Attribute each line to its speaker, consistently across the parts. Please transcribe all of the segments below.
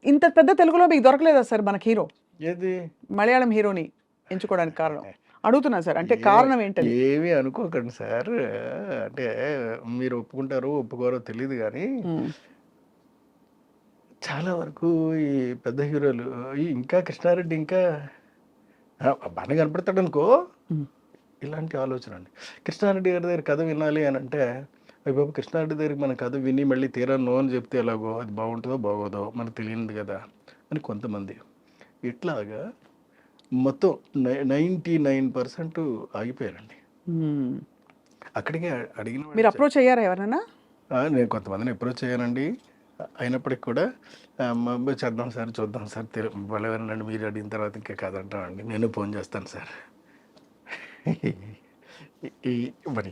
Speaker 1: ఇంత పెద్ద తెలుగులో మీకు దొరకలేదా సార్ మనకి హీరో?
Speaker 2: ఏది
Speaker 1: మలయాళం హీరోని ఎంచుకోవడానికి కారణం అడుగుతున్నా సార్. అంటే కారణం ఏంటది?
Speaker 2: ఏమీ అనుకోకండి సార్. అంటే మీరు ఒప్పుకుంటారో ఒప్పుకోరో తెలియదు కానీ చాలా వరకు ఈ పెద్ద హీరోలు ఇంకా కృష్ణారెడ్డి ఇంకా బాగానే కనపడతాడు అనుకో, ఇలాంటి ఆలోచన అండి. కృష్ణారెడ్డి గారి దగ్గర కథ వినాలి అని అంటే, అయ్య బాబు కృష్ణారెడ్డి దగ్గరికి మన కథ విని మళ్ళీ తీరా నో అని చెప్తే ఎలాగో, అది బాగుంటుందో బాగోదో మనకు తెలియదు కదా అని కొంతమంది. ఇట్లాగా మొత్తం 99% ఆగిపోయారండి. అక్కడికి అడిగిన
Speaker 1: మీరు అప్రోచ్ అయ్యారా ఎవరైనా?
Speaker 2: నేను కొంతమందిని అప్రోచ్ అయ్యానండి. అయినప్పటికి కూడా చేద్దాం సార్, చూద్దాం సార్, బలవేనండి మీరు అడిగిన తర్వాత ఇంకా కాదంటామండి, నేను ఫోన్ చేస్తాను సార్. మరి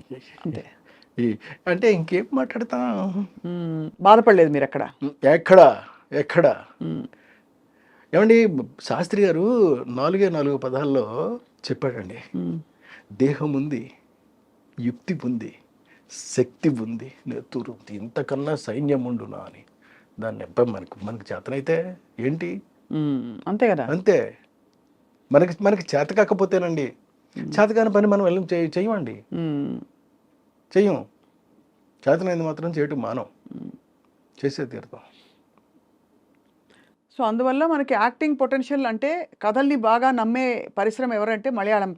Speaker 2: అంటే ఇంకేం మాట్లాడతాం.
Speaker 1: బాధపడలేదు మీరు అక్కడ?
Speaker 2: ఎక్కడ ఏమండి, శాస్త్రి గారు 4 పదాల్లో చెప్పాడండి. దేహం ఉంది, యుక్తి ఉంది, శక్తి ఉంది, నెత్తురు ఉంది, ఇంతకన్నా సైన్యం ఉండునా అని. దాన్ని మనకి చేతనైతే ఏంటి,
Speaker 1: అంతే కదా.
Speaker 2: అంతే. మనకి చేత కాకపోతేనండి, చేతకాని పని మనం వెళ్ళి చెయ్యమండి, చెయ్యం. చేతనైంది మాత్రం చేయటం మానం, చేసే తీరుతాం.
Speaker 1: సో అందువల్ల మనకి యాక్టింగ్ పొటెన్షియల్ అంటే కథల్ని బాగా నమ్మే పరిశ్రమ ఎవరంటే మలయాళం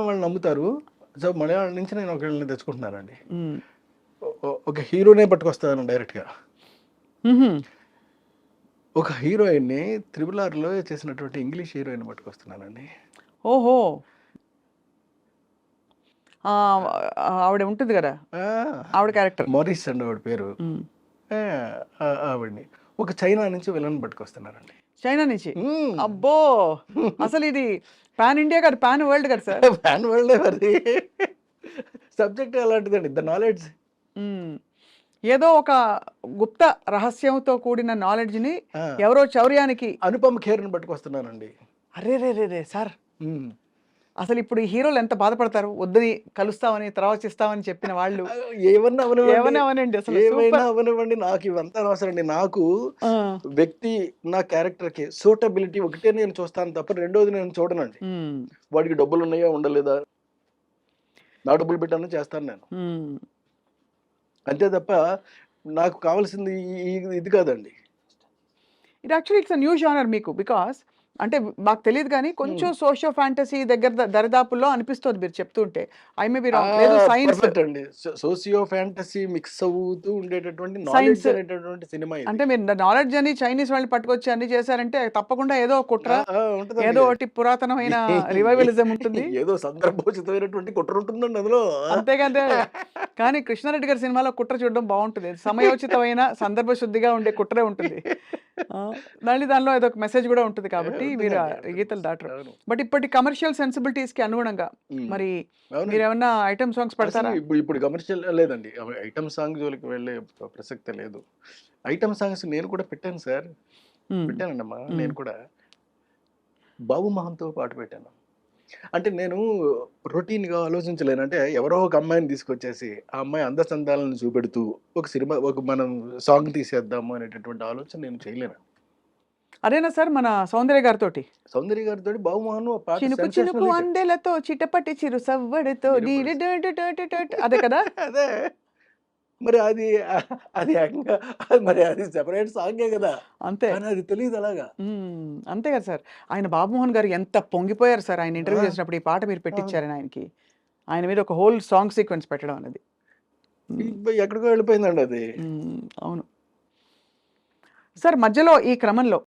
Speaker 2: వాళ్ళు నమ్ముతారు. సో మలయాళం నుంచి నేను ఒకళ్ళని తెచ్చుకుంటున్నానండి. ఒక హీరోనే పట్టుకొస్తాను డైరెక్ట్గా. ఒక హీరోయిన్ని RRRలో చేసినటువంటి ఇంగ్లీష్ హీరోయిన్ పట్టుకొస్తున్నానండి.
Speaker 1: ఓహో, ఆవిడ ఉంటుంది కదా, ఆవిడ క్యారెక్టర్
Speaker 2: మారిస్ అండి ఆవిడ పేరు. ఆవిడ్ని ఒక చైనా నుంచి విలన్ పట్టుకొస్తున్నారండి.
Speaker 1: చైనా నుంచి? అబ్బో, అసలు ఇది పాన్ ఇండియా కాదు, పాన్ వరల్డ్ కదా సార్.
Speaker 2: పాన్ వరల్డ్ మరి. సబ్జెక్ట్ అలాంటిదండి, ద నాలెడ్జ్.
Speaker 1: ఏదో ఒక గుప్త రహస్యంతో కూడిన నాలెడ్జ్ ని ఎవరో చౌర్యానికి
Speaker 2: అనుపమ్ ఖేర్ని పట్టుకొస్తున్నానండి.
Speaker 1: అరే రే రే రే సార్, అసలు ఇప్పుడు ఈ హీరోలు ఎంత బాధపడతారు, వద్దని కలుస్తామని తర్వాత ఇస్తామని చెప్పిన వాళ్ళు.
Speaker 2: ఏమన్నా
Speaker 1: అవనండి, అసలు
Speaker 2: ఏమైనా అవనివ్వండి, నాకు ఇవంతా అవసరం అండి. నాకు వ్యక్తి, నా క్యారెక్టర్ కి సూటబిలిటీ ఒకటే నేను చూస్తాను తప్ప రెండోది నేను చూడనండి. వాడికి డబ్బులు ఉన్నాయా ఉండలేదా, నా డబ్బులు పెట్టాను చేస్తాను నేను, అంతే తప్ప నాకు కావాల్సింది ఇది కాదండి.
Speaker 1: It actually it's new genre మీకు, బికాస్ అంటే మాకు తెలియదు కానీ కొంచెం సోషియో ఫ్యాంటసీ దగ్గర దరిదాపుల్లో అనిపిస్తుంది మీరు చెప్తుంటే. I may be wrong. లేదు, సైన్స్
Speaker 2: అండి, సోషియో ఫ్యాంటసీ మిక్స్ అవుతూ ఉండేటటువంటి నాలెడ్జ్ అనేటటువంటి సినిమా.
Speaker 1: అంటే మీరు నాలెడ్జ్ అని చైనీస్ వాళ్ళు పట్టుకొచ్చి అన్ని చేశారంటే తప్పకుండా ఏదో కుట్ర, ఏదో ఒకటి పురాతనమైన రివైవలిజం ఉంటుంది,
Speaker 2: ఏదో సందర్భోచితమైనటువంటి కుట్ర ఉంటుందండి అందులో.
Speaker 1: అంతేకాదే. కానీ కృష్ణారెడ్డి గారి సినిమాలో కుట్ర చూడడం బాగుంటుంది, సమయోచితమైన సందర్భ శుద్ధిగా ఉండే కుట్రే ఉంటుంది. మళ్ళీ దానిలో ఏదో ఒక మెసేజ్ కూడా ఉంటుంది కాబట్టి మీరు గీతలు దాటరు. బట్ ఇప్పటి కమర్షియల్ సెన్సిబిలిటీస్ కి అనుగుణంగా మరి మీరు ఏమన్నా ఐటమ్ సాంగ్స్ పడతారా?
Speaker 2: ఇప్పుడు కమర్షియల్ లేదండి, ఐటమ్ సాంగ్ జోలికి వెళ్ళే ప్రసక్తే లేదు. ఐటమ్ సాంగ్స్ నేను కూడా పెట్టాను సార్, పెట్టానండమ్మా. నేను కూడా బాబు మోహన్తో పాటు పెట్టాను. అంటే నేను రొటీన్గా ఆలోచించలేను. అంటే ఎవరో ఒక అమ్మాయిని తీసుకొచ్చేసి ఆ అమ్మాయి అందచందాలను చూపెడుతూ ఒక సినిమా, ఒక మనం సాంగ్ తీసేద్దాము అనేటటువంటి ఆలోచన నేను చేయలేను.
Speaker 1: అదేనా సార్ మన సౌందర్య గారితో
Speaker 2: బాబు మోహన్
Speaker 1: చినుకు చినుకు అందెలతో చిటపటి చిరు సవ్వడితో అదే కదా.
Speaker 2: అదే మరి అది మరి అది సెపరేట్ సాంగే కదా, అంతే. అది తెలియదు అలాగా,
Speaker 1: అంతే కదా సార్. ఆయన బాబుమోహన్ గారు ఎంత పొంగిపోయారు సార్ ఆయన ఇంటర్వ్యూ చేసినప్పుడు. ఈ పాట మీరు పెట్టించారని ఆయనకి, ఆయన మీద ఒక హోల్ సాంగ్ సీక్వెన్స్ పెట్టడం అనేది
Speaker 2: ఎక్కడికో వెళ్ళిపోయిందండి అది.
Speaker 1: అవును సార్. మధ్యలో ఈ క్రమంలో